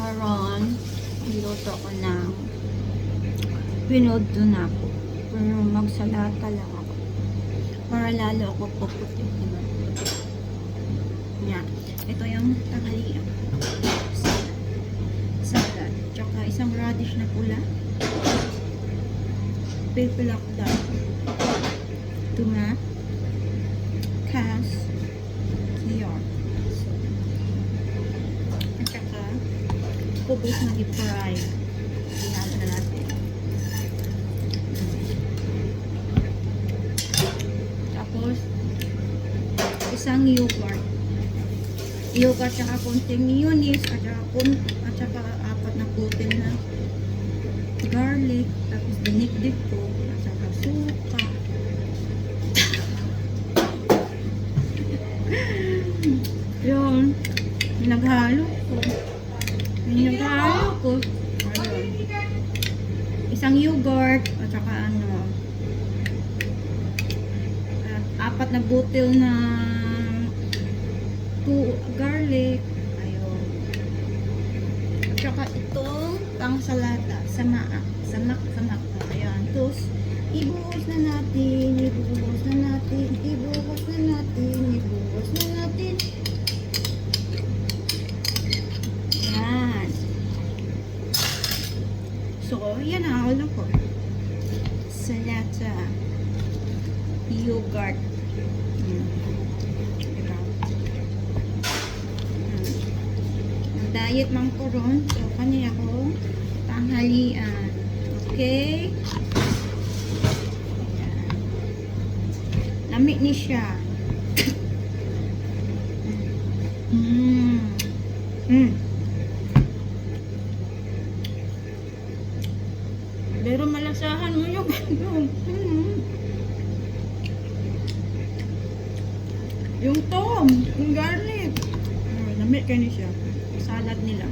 Karon, niluto ko ng pinodto na ako. Pero magsalata lang ako. Para lalo ako puputi. Yan. Ito yung tanghalian. Salad. Tsaka isang radish na pula. Pipilakdan. Tuna. Kas. Kiyor. At tsaka kubis na i-fry. Hinalo na natin. Tapos isang yogurt. Yogurt tsaka konting mayonnaise at tsaka apat na putin na garlic. Tapos dinikdik ko at tsaka suka. Yun. Naghalo ko. Ayun. Isang yogurt at saka apat na butil na garlic. Ayun. At saka itong pangsalata. Samak. Ayan. Tapos, ibuhos na natin. Yan. So, yan ang ulo ko. Salata. Yogurt. Diba? Ang diet mang ko ron. So, kanina ko tanghalian. Okay? Ayan. Lamig ni siya. Pero malasahan mo yung yung tom, yung garlic. Lamig kayo niya siya. Salad nila.